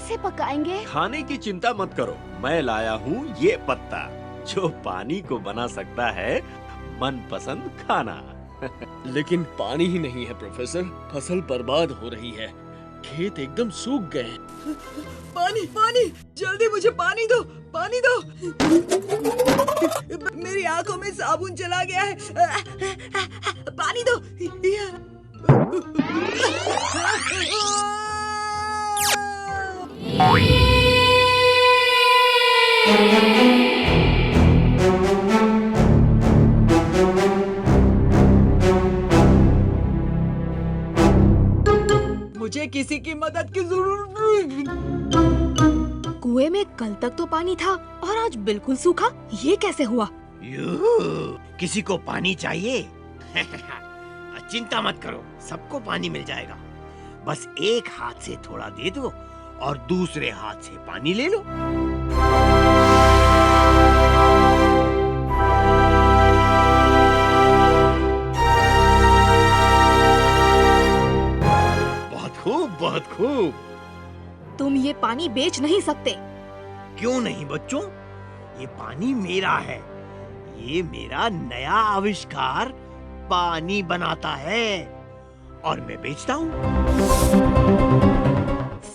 कैसे पकाएंगे? खाने की चिंता मत करो, मैं लाया हूँ ये पत्ता जो पानी को बना सकता है मनपसंद खाना। लेकिन पानी ही नहीं है प्रोफेसर, फसल बर्बाद हो रही है, खेत एकदम सूख गए। पानी पानी, जल्दी मुझे पानी दो, पानी दो। मेरी आंखों में साबुन चला गया है, पानी दो। मुझे किसी की मदद की जरूरत। कुएं में कल तक तो पानी था और आज बिल्कुल सूखा, ये कैसे हुआ? किसी को पानी चाहिए? चिंता मत करो, सबको पानी मिल जाएगा। बस एक हाथ से थोड़ा दे दो और दूसरे हाथ से पानी ले लो। बहुत खूब, बहुत खूब। तुम ये पानी बेच नहीं सकते। क्यों नहीं बच्चों, ये पानी मेरा है। ये मेरा नया आविष्कार पानी बनाता है और मैं बेचता हूँ।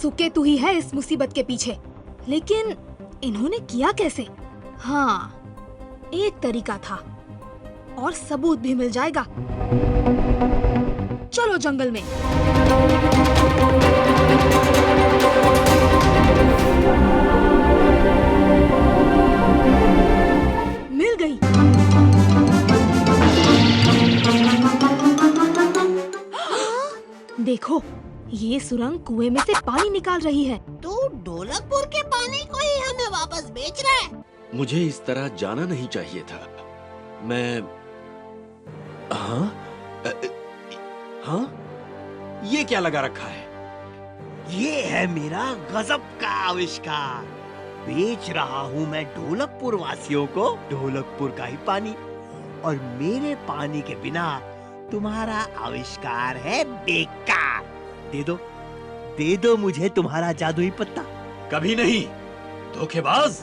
सुके तू ही है इस मुसीबत के पीछे, लेकिन इन्होंने किया कैसे? हाँ, एक तरीका था और सबूत भी मिल जाएगा। चलो जंगल में। मिल गई। देखो, ये सुरंग कुएं में से पानी निकाल रही है। तू ढोलकपुर के पानी को ही हमें वापस बेच रहा है। मुझे इस तरह जाना नहीं चाहिए था। मैं हाँ, ये क्या लगा रखा है? ये है मेरा गजब का आविष्कार। बेच रहा हूँ मैं ढोलकपुर वासियों को ढोलकपुर का ही पानी, और मेरे पानी के बिना तुम्हारा आविष्कार है बेकार। दे दो मुझे तुम्हारा जादुई पत्ता। कभी नहीं, धोखेबाज।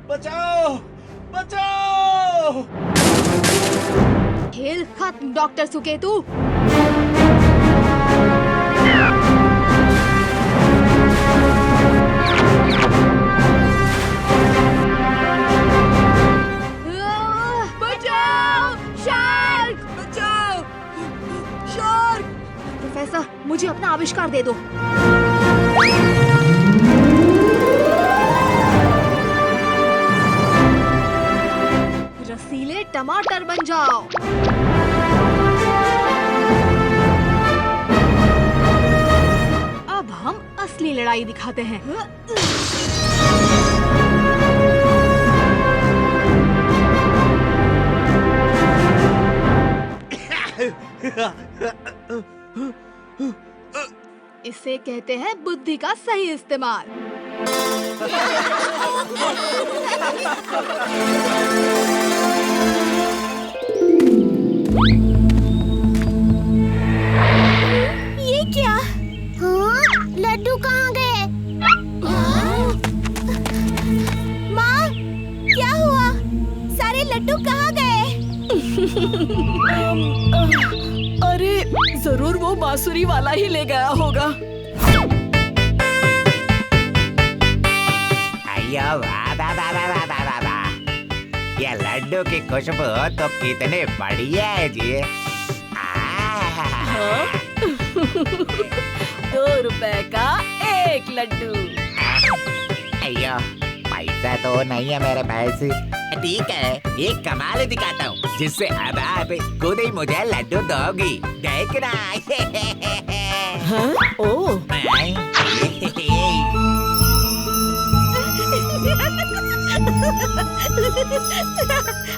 बचाओ, बचाओ। खेल खत्म डॉक्टर सुकेतु। बचाओ, शार्क! बचाओ, शार्क! प्रोफेसर, मुझे अपना आविष्कार दे दो। रसीले टमाटर बन जाओ। अब हम असली लड़ाई दिखाते हैं। इसे कहते हैं बुद्धि का सही इस्तेमाल। ये क्या? हाँ, लड्डू कहाँ गए? माँ, क्या हुआ? सारे लड्डू कहाँ गए? अरे जरूर वो बांसुरी वाला ही ले गया होगा। अयो वाह वाह वाह वाह वाह वाह वाह, ये लड्डू की खुशबू तो कितने बढ़िया है जी। 2 रुपए का 1 लड्डू। अयो, पैसा तो नहीं है मेरे पास। ठीक है, एक कमाल दिखाता हूँ जिससे अब आप खुद ही मुझे लड्डू दोगी। देखना। हाँ? ओह,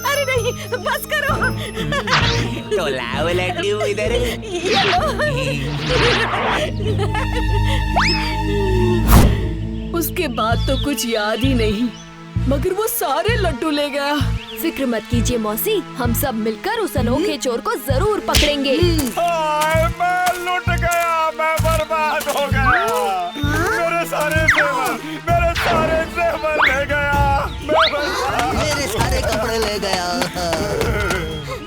अरे नहीं, बस करो। तो लाओ लड्डू इधर। ये लो। उसके बाद तो कुछ याद ही नहीं, मगर वो सारे लड्डू ले गया। फिक्र मत कीजिए मौसी, हम सब मिलकर उस अनोखे चोर को जरूर पकड़ेंगे। मैं लुट गया, मैं बर्बाद हो गया। मेरे सारे सारे ले गया।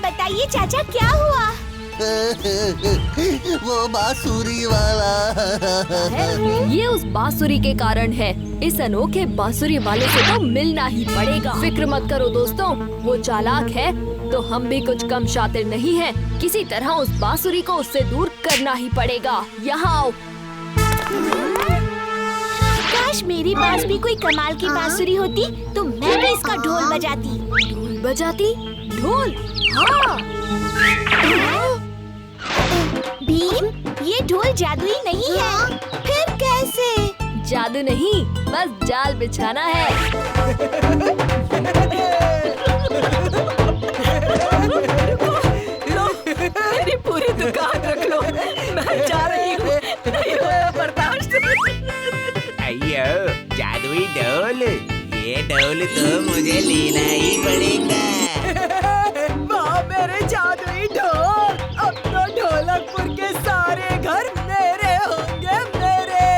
बताइए चाचा क्या हुआ? वो बांसुरी वाला। ये उस बांसुरी के कारण है। इस अनोखे बांसुरी वाले से तो मिलना ही पड़ेगा। फिक्र मत करो दोस्तों, वो चालाक है तो हम भी कुछ कम शातिर नहीं हैं। किसी तरह उस बांसुरी को उससे दूर करना ही पड़ेगा। यहाँ आओ। काश मेरी पास भी कोई कमाल की बांसुरी होती तो मैं भी इसका ढोल बजाती। ढोल बजाती? ढोल? हाँ। भीम, ये ढोल जादुई नहीं है। फिर कैसे? जादू नहीं, बस जाल बिछाना है। मेरी पूरी दुकान रख लो, मैं जा रही हूँ। बर्दाश्त। अयो जादुई ढोल, ये ढोल तो मुझे लेना ही पड़ेगा। वाह मेरे जादुई ढोल, अब तो ढोलकपुर के सारे घर मेरे होंगे, मेरे।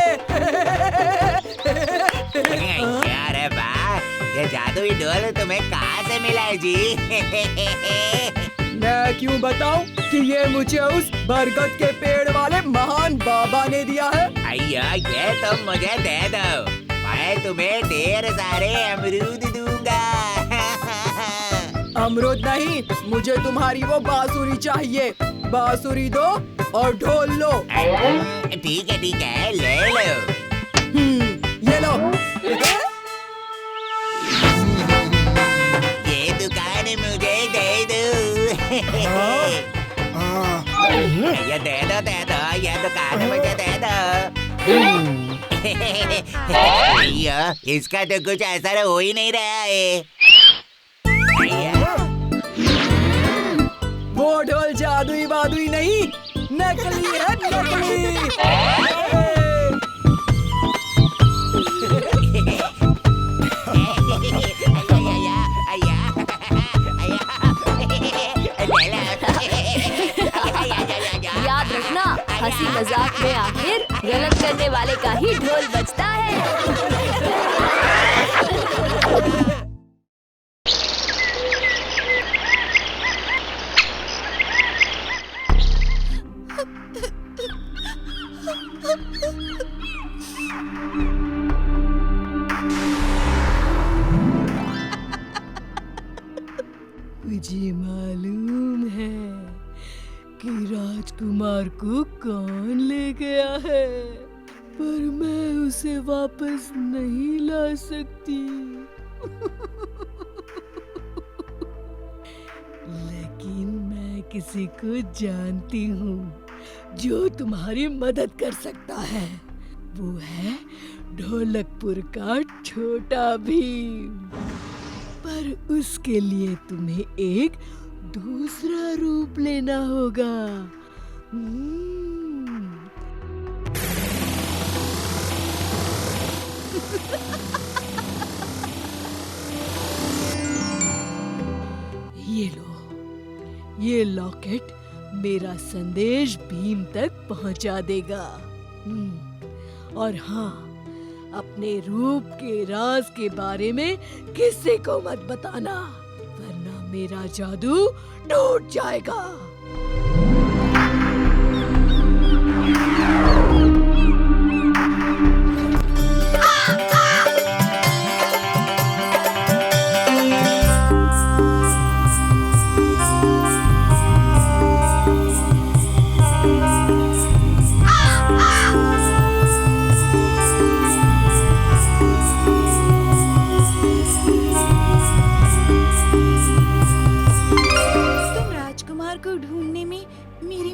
अरे वाह, ये जादुई ढोल तुम्हें कहाँ से मिला है जी? मैं क्यों बताऊं कि ये मुझे उस बरगद के पेड़ वाले महान बाबा ने दिया है। अयो ये तुम मुझे दे दो, मैं तुम्हें ढेर सारे अमरूद दूंगा। अमरूद नहीं, मुझे तुम्हारी वो बांसुरी चाहिए। बांसुरी दो और ढोल लो। ठीक है ले लो। ये लो। ये दुकान मुझे दे दो। ये दे दो, ये दुकान मुझे दे दो। अयो इसका तो कुछ असर हो ही नहीं रहा है। वो ढोल जादुई वादुई नहीं, नकली है, नकली। याद रखना, हंसी मजाक में आखिर गलत करने वाले का ही ढोल बजता है। मुझे मालूम है कि राजकुमार को कौन ले गया है, पर मैं उसे वापस नहीं ला सकती। लेकिन मैं किसी को जानती हूँ जो तुम्हारी मदद कर सकता है। वो है ढोलकपुर का छोटा भीम। पर उसके लिए तुम्हें एक दूसरा रूप लेना होगा। ये लो, ये लॉकेट मेरा संदेश भीम तक पहुंचा देगा। और हाँ, अपने रूप के राज के बारे में किसी को मत बताना, वरना मेरा जादू टूट जाएगा।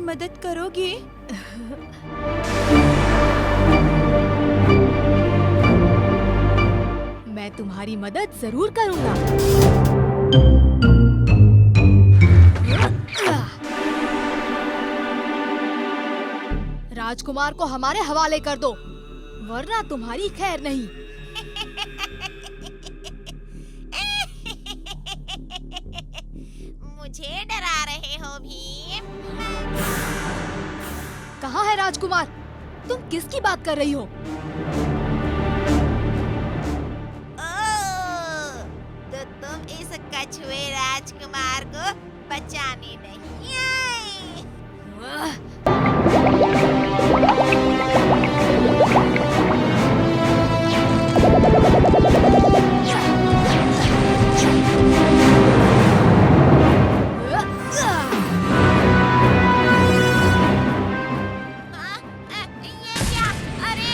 मदद करोगे? मैं तुम्हारी मदद जरूर करूंगा। राजकुमार को हमारे हवाले कर दो, वरना तुम्हारी खैर नहीं। मुझे डरा रहे हो भीम? कहाँ है राजकुमार? तुम किसकी बात कर रही हो? तो तुम इस कछुए राजकुमार को बचाने नहीं आए। ये क्या? अरे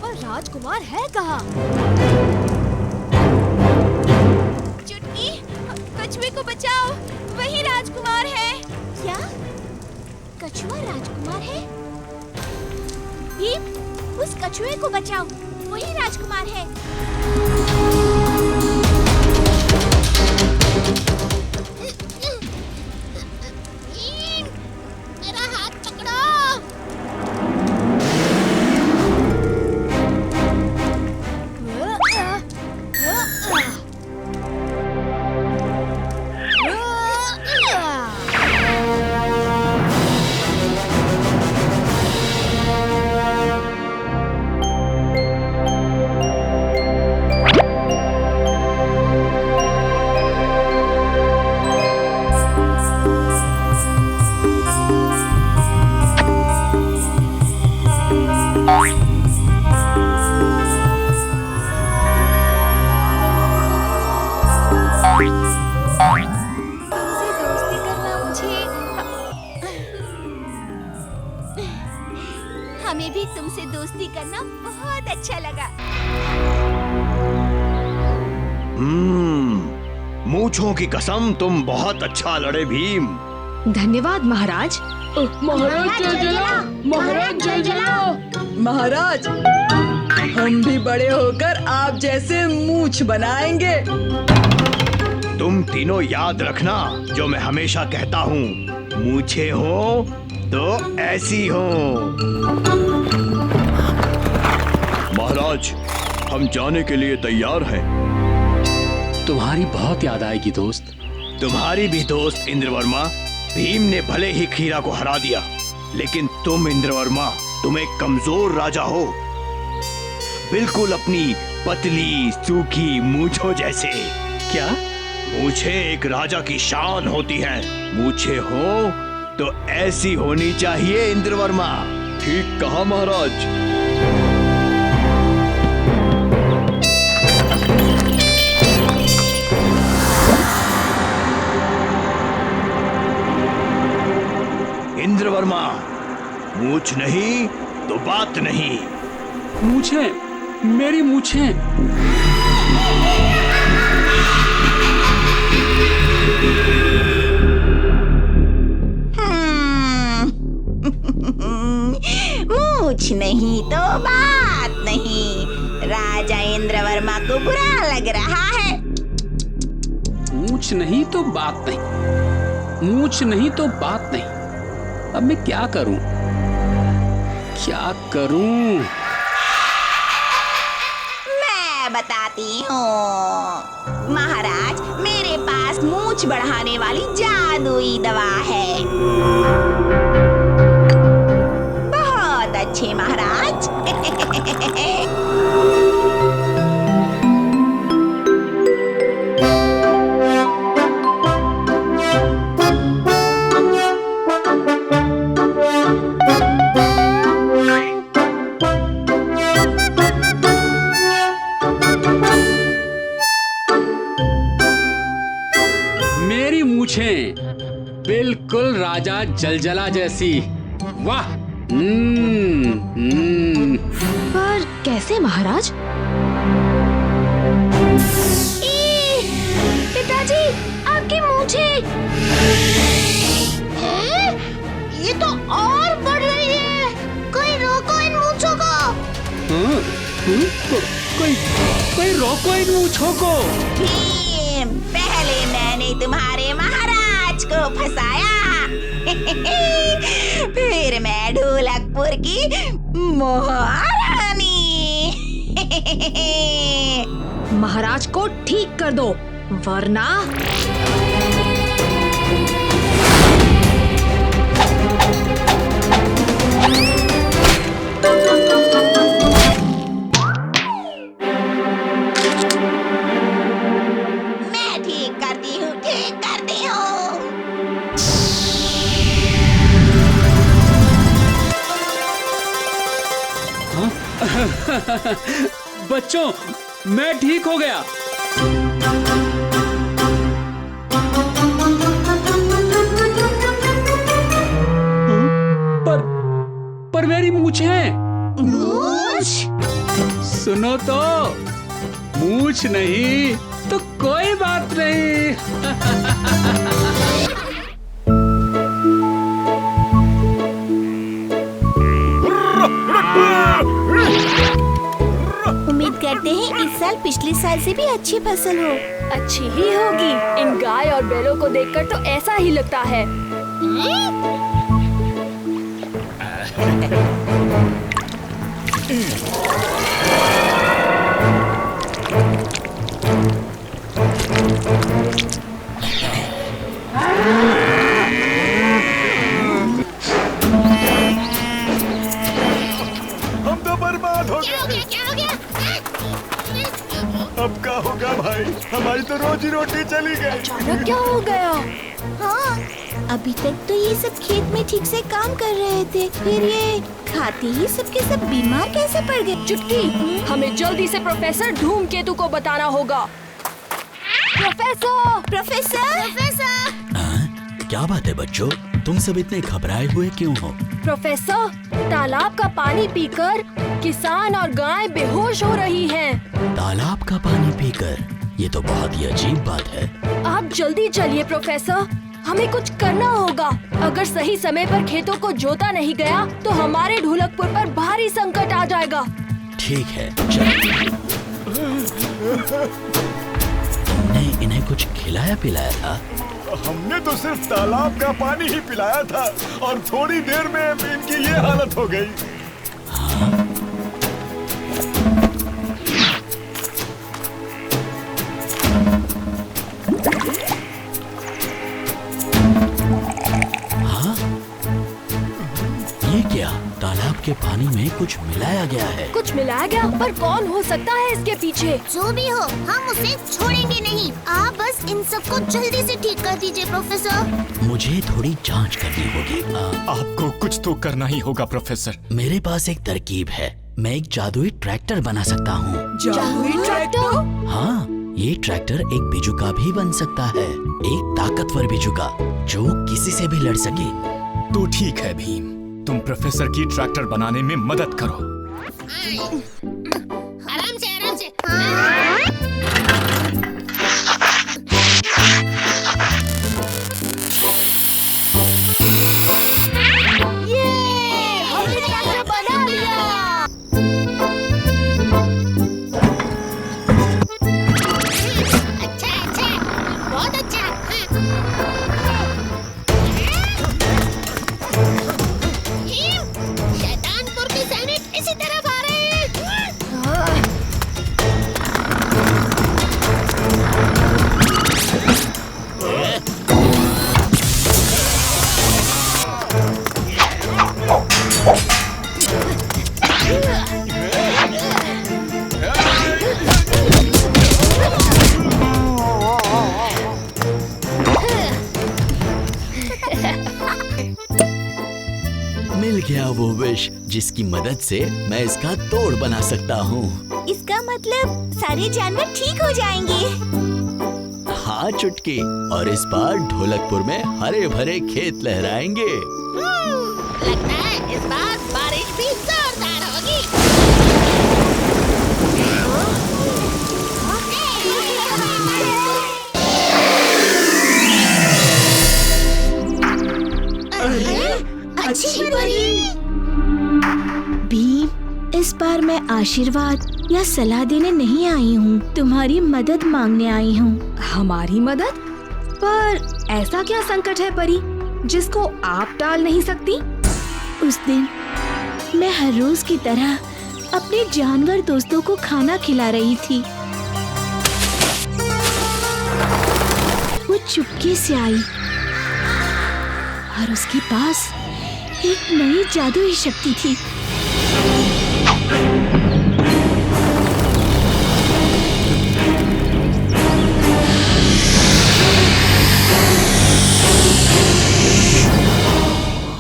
पर राजकुमार है कहाँ? चुटकी, कछुए को बचाओ, वही राजकुमार है। क्या? कछुआ राजकुमार है? भीम, उस कछुए को बचाओ, वही राजकुमार है। भीम, मेरा हाथ पकड़ो। हमें भी तुमसे दोस्ती करना बहुत अच्छा लगा। मूंछों की कसम, तुम बहुत अच्छा लड़े भीम। धन्यवाद महाराज। महाराज जय जला, महाराज जय जला। महाराज, हम भी बड़े होकर आप जैसे मूंछ बनाएंगे। तुम तीनों याद रखना जो मैं हमेशा कहता हूँ, मूंछे हो तो ऐसी हो। महाराज, हम जाने के लिए तैयार हैं। तुम्हारी बहुत याद आएगी दोस्त। तुम्हारी भी दोस्त इंद्रवर्मा। भीम ने भले ही खीरा को हरा दिया, लेकिन तुम इंद्रवर्मा, तुम एक कमजोर राजा हो, बिल्कुल अपनी पतली सूखी मूंछों जैसे। क्या? मूंछें एक राजा की शान होती हैं। मूंछें हो तो ऐसी होनी चाहिए इंद्रवर्मा। ठीक कहा महाराज। इंद्रवर्मा, मूंछ नहीं तो बात नहीं। मूंछें, मेरी मूंछें। मूंछ नहीं तो बात नहीं। राजा इंद्रवर्मा को बुरा लग रहा है। मूंछ नहीं तो बात नहीं, मूंछ नहीं तो बात नहीं। अब मैं क्या करूं? क्या करूं? मैं बताती हूँ महाराज, मेरे पास मूंछ बढ़ाने वाली जादुई दवा है। बहुत अच्छे महाराज। मेरी मूंछें बिल्कुल राजा जलजला जैसी। वाह! पर कैसे महाराज? पिताजी, आपकी मूंछें ये तो और बढ़ रही है। कोई रोको इन मूंछों को। कोई रोको इन मूंछों को। भीम, पहले मैंने तुम्हारे महाराज को फंसाया, फिर मैं ढोलकपुर की महाराज महाराज को ठीक कर दो, वरना मैं ठीक करती हूँ, ठीक करती हूँ। बच्चों, मैं ठीक हो गया। पर मेरी मूंछें। मूंछ? सुनो तो, मूंछ नहीं तो कोई बात नहीं। उम्मीद करते हैं इस साल पिछले साल से भी अच्छी फसल हो। अच्छी ही होगी। इन गाय और बैलों को देखकर तो ऐसा ही लगता है। हम तो बर्बाद हो गए। क्या हो गया? अब क्या होगा भाई, हमारी तो रोजी रोटी चली गई। अचानक क्या हो गया? हाँ, अभी तक तो ये सब खेत में ठीक से काम कर रहे थे, फिर ये खाते ही सबके सब बीमार कैसे पड़ गए? चुटकी, हमें जल्दी से प्रोफेसर धूमकेतु को बताना होगा। प्रोफेसर! प्रोफेसर! प्रोफेसर! क्या बात है बच्चों, तुम सब इतने घबराए हुए क्यों हो? प्रोफेसर, तालाब का पानी पीकर किसान और गाय बेहोश हो रही हैं। तालाब का पानी पीकर? ये तो बहुत ही अजीब बात है। आप जल्दी चलिए प्रोफेसर, हमें कुछ करना होगा। अगर सही समय पर खेतों को जोता नहीं गया तो हमारे ढोलकपुर पर भारी संकट आ जाएगा। ठीक है, चलो। तुमने इन्हें कुछ खिलाया पिलाया था? हमने तो सिर्फ तालाब का पानी ही पिलाया था और थोड़ी देर में इनकी ये हालत हो गई। हाँ? हाँ? ये क्या? तालाब के पानी में कुछ मिलाया गया है। कुछ मिलाया गया? पर कौन हो सकता है इसके पीछे? जो भी हो, हम उसे छोड़ेंगे नहीं। आप बस इन सबको जल्दी से ठीक कर दीजिए प्रोफेसर। मुझे थोड़ी जांच करनी होगी। आपको कुछ तो करना ही होगा प्रोफेसर। मेरे पास एक तरकीब है, मैं एक जादुई ट्रैक्टर बना सकता हूँ। जादुई ट्रैक्टर? हाँ, ये ट्रैक्टर एक बिजुका भी बन सकता है, एक ताकतवर बिजुका जो किसी से भी लड़ सके। तो ठीक है भीम, तुम प्रोफेसर की ट्रैक्टर बनाने में मदद करो। आराम से, आराम से। ये हमने ट्रैक्टर बना लिया। अच्छा, अच्छा, बहुत अच्छा। शैतानपुर के सैनिक इसी तरफ आ रहे हैं। मिल गया वो विश जिसकी मदद से मैं इसका तोड़ बना सकता हूँ। इसका मतलब सारे जानवर ठीक हो जाएंगे। हाँ चुटकी, और इस बार ढोलकपुर में हरे भरे खेत लहराएंगे। लगता है इस बार बारिश भी जोरदार होगी। अच्छी परी। भीम, इस बार मैं आशीर्वाद या सलाह देने नहीं आई हूँ, तुम्हारी मदद मांगने आई हूँ। हमारी मदद? पर ऐसा क्या संकट है परी जिसको आप टाल नहीं सकती? उस दिन मैं हर रोज की तरह अपने जानवर दोस्तों को खाना खिला रही थी। वो चुपके से आई और उसके पास एक नई जादुई शक्ति थी।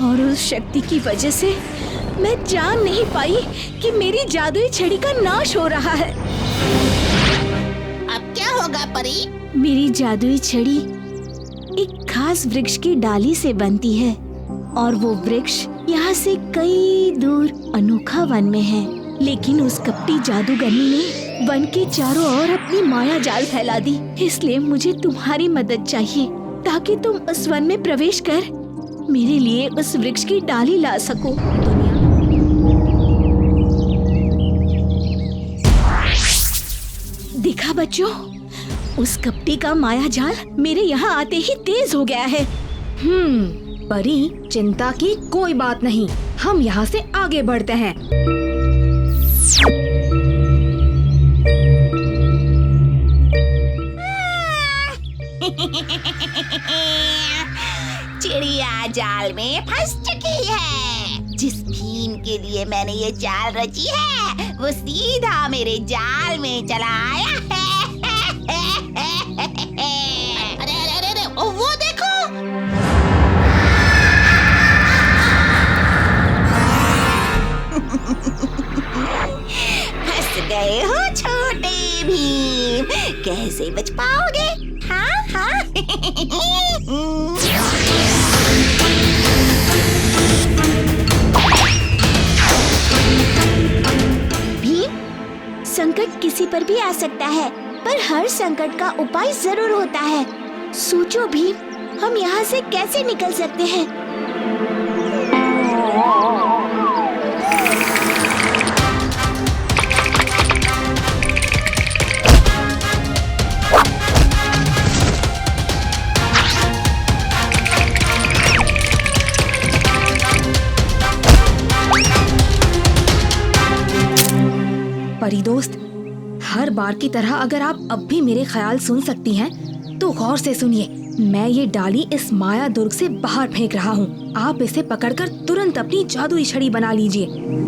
और उस शक्ति की वजह से मैं जान नहीं पाई कि मेरी जादुई छड़ी का नाश हो रहा है। अब क्या होगा परी? मेरी जादुई छड़ी एक खास वृक्ष की डाली से बनती है और वो वृक्ष यहाँ से कई दूर अनोखा वन में है। लेकिन उस कपटी जादूगरनी ने वन के चारों ओर अपनी माया जाल फैला दी। इसलिए मुझे तुम्हारी मदद चाहिए ताकि तुम उस वन में प्रवेश कर मेरे लिए उस वृक्ष की डाली ला सको। देखा बच्चों, उस कपटी का माया जाल मेरे यहाँ आते ही तेज हो गया है। परी, चिंता की कोई बात नहीं, हम यहाँ से आगे बढ़ते हैं। चिड़िया जाल में फंस चुकी है। जिस भीम के लिए मैंने ये जाल रची है वो सीधा मेरे जाल में चला आया है। अरे अरे अरे अरे, वो देखो। फंस गए हो छोटे भीम, कैसे बच पाओगे? हाँ हाँ। भीम, संकट किसी पर भी आ सकता है, पर हर संकट का उपाय जरूर होता है। सोचो भीम, हम यहाँ से कैसे निकल सकते हैं? परी दोस्त, हर बार की तरह अगर आप अब भी मेरे ख्याल सुन सकती हैं, तो गौर से सुनिए। मैं ये डाली इस माया दुर्ग से बाहर फेंक रहा हूँ। आप इसे पकड़कर तुरंत अपनी जादुई छड़ी बना लीजिए।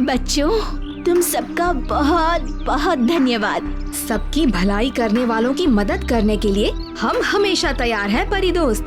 बच्चों, तुम सबका बहुत बहुत धन्यवाद। सबकी भलाई करने वालों की मदद करने के लिए हम हमेशा तैयार हैं परी दोस्त।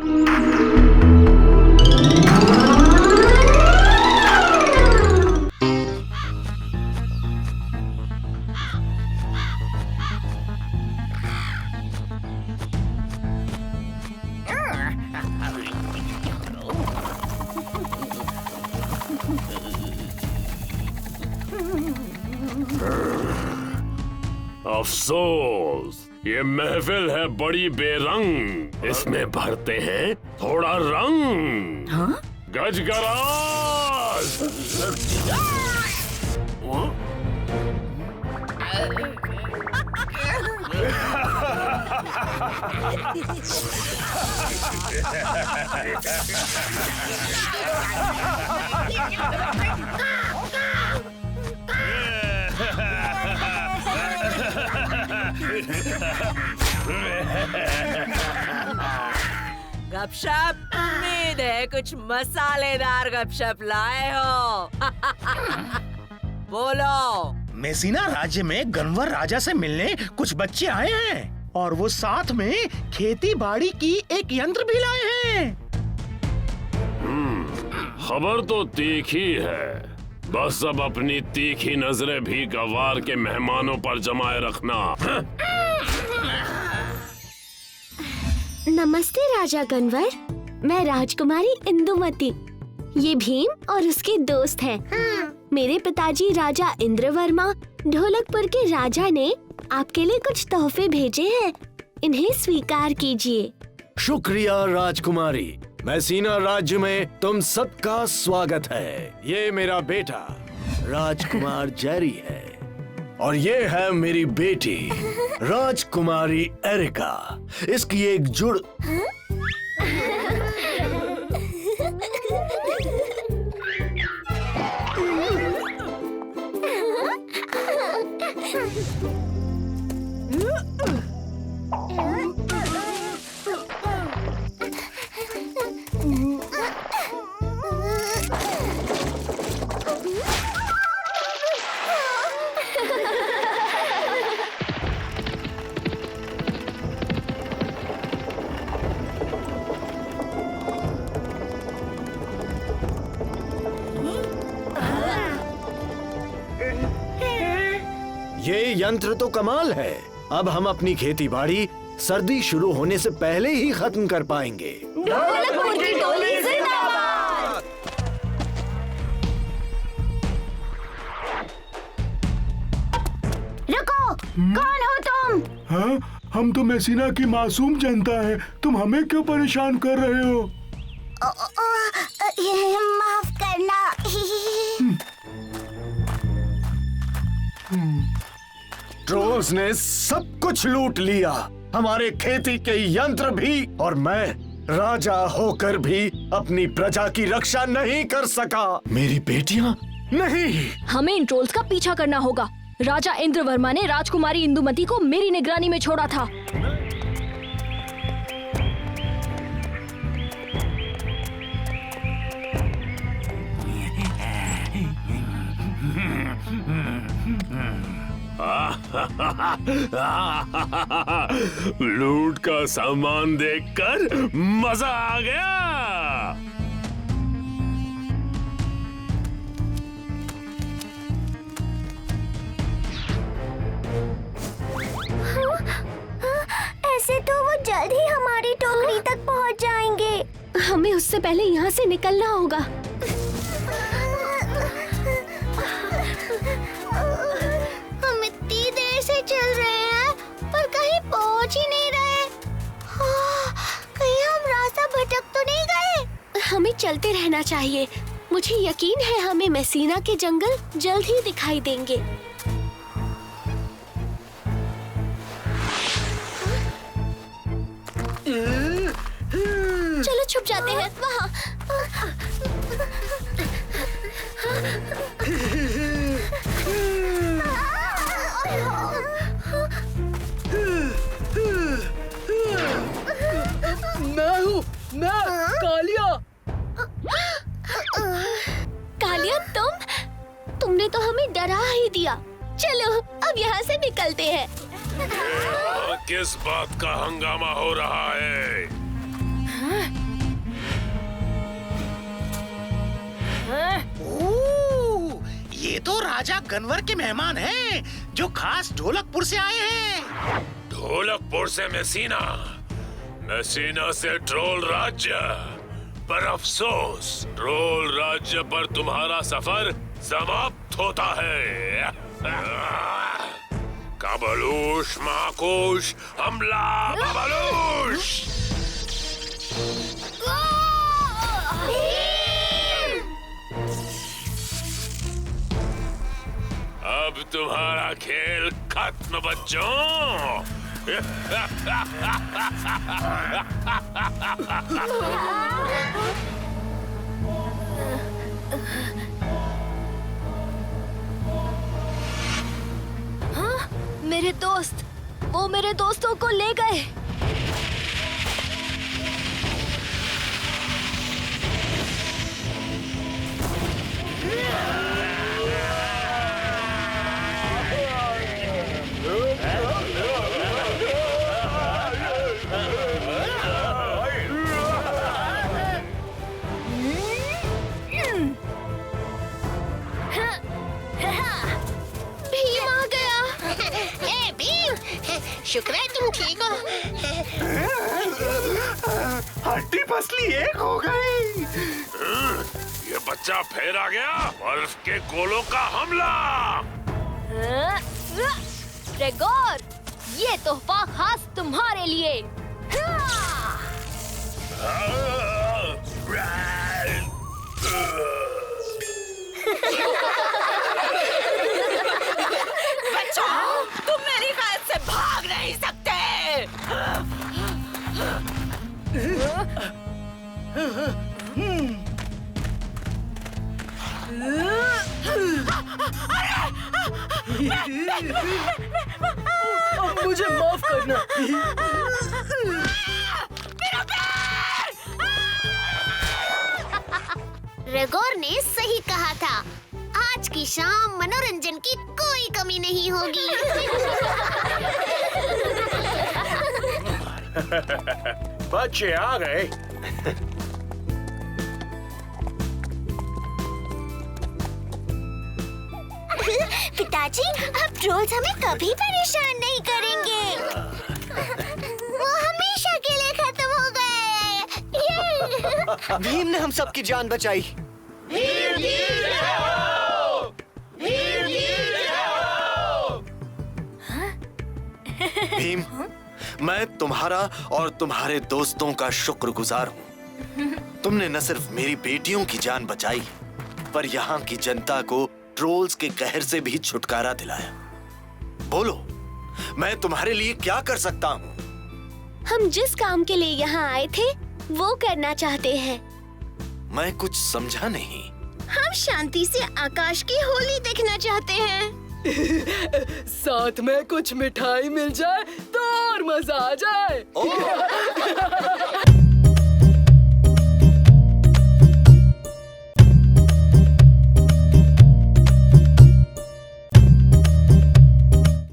अफसोस, ये महफिल है बड़ी बेरंग, इसमें भरते हैं थोड़ा रंग। हाँ? गजगरास। गपशप, उम्मीद है कुछ मसालेदार गपशप लाए हो। बोलो। मेसिना राज्य में गन्वर राजा से मिलने कुछ बच्चे आए हैं और वो साथ में खेती बाड़ी की एक यंत्र भी लाए हैं। खबर तो तीखी है, बस अब अपनी तीखी नजरें भी गवार के मेहमानों पर जमाए रखना। नमस्ते राजा गन्वर, मैं राजकुमारी इंदुमती। ये भीम और उसके दोस्त हैं। मेरे पिताजी राजा इंद्रवर्मा ढोलकपुर के राजा ने आपके लिए कुछ तोहफे भेजे हैं। इन्हें स्वीकार कीजिए। शुक्रिया राजकुमारी। मैसीना राज्य में तुम सबका स्वागत है। ये मेरा बेटा राजकुमार जेरी है और ये है मेरी बेटी राजकुमारी एरिका। इसकी एक जुड़ ये यंत्र तो कमाल है। अब हम अपनी खेती बाड़ी सर्दी शुरू होने से पहले ही खत्म कर पाएंगे। ढोलकपुर की टोली जिंदाबाद। रुको, कौन हो तुम? हाँ, हम तो मैसीना की मासूम जनता है। तुम हमें क्यों परेशान कर रहे हो? माफ करना। ट्रोल्स ने सब कुछ लूट लिया, हमारे खेती के यंत्र भी, और मैं राजा होकर भी अपनी प्रजा की रक्षा नहीं कर सका। मेरी बेटियां नहीं। हमें इन ट्रोल्स का पीछा करना होगा। राजा इंद्रवर्मा ने राजकुमारी इंदुमती को मेरी निगरानी में छोड़ा था। लूट का सामान देखकर मजा आ गया। ऐसे तो वो जल्द ही हमारी टोकरी तक पहुंच जाएंगे। हमें उससे पहले यहाँ से निकलना होगा। हम इतनी देर से चल रहे हैं पर कहीं पहुंच ही नहीं रहे। कहीं हम रास्ता भटक तो नहीं गए? हमें चलते रहना चाहिए। मुझे यकीन है हमें मैसीना के जंगल जल्द ही दिखाई देंगे। चलो छुप जाते हैं वहाँ। मैं कालिया। कालिया, तुमने तो हमें डरा ही दिया। चलो अब यहाँ से निकलते हैं। किस बात का हंगामा हो रहा है? ये तो राजा गनवर के मेहमान हैं, जो खास ढोलकपुर से आए हैं। ढोलकपुर से मैसीना, मैसीना से ट्रोल राज्य। पर अफसोस, ट्रोल राज्य पर तुम्हारा सफर समाप्त होता है। काबलूश माकुश हमला बबलूश। अब तुम्हारा खेल खत्म बच्चों। हाँ? मेरे दोस्त, वो मेरे दोस्तों को ले गए। शुक्र है तुम ठीक हो। हड्डी पसली एक हो गई। ये बच्चा फिर आ गया। बर्फ के गोलों का हमला। ट्रेगोर, ये तोहफा खास तुम्हारे लिए। बचाओ, तुम मेरी कैद से भाग नहीं सकते। मुझे माफ करना। रेगोर ने सही कहा था, आज की शाम मनोरंजन की कोई कमी नहीं होगी। बच्चे आ गए। पिताजी, अब ट्रोल्स हमें कभी परेशान नहीं करेंगे। वो हमेशा के लिए खत्म हो गए। भीम ने हम सबकी जान बचाई। भीम, मैं तुम्हारा और तुम्हारे दोस्तों का शुक्रगुजार हूँ। तुमने न सिर्फ मेरी बेटियों की जान बचाई, पर यहाँ की जनता को ट्रोल्स के कहर से भी छुटकारा दिलाया। बोलो, मैं तुम्हारे लिए क्या कर सकता हूँ? हम जिस काम के लिए यहाँ आए थे, वो करना चाहते हैं। मैं कुछ समझा नहीं। हम शांति से आकाश की होली देखना चाहते हैं। साथ में कुछ मिठाई मिल जाए तो और मजा आ जाए।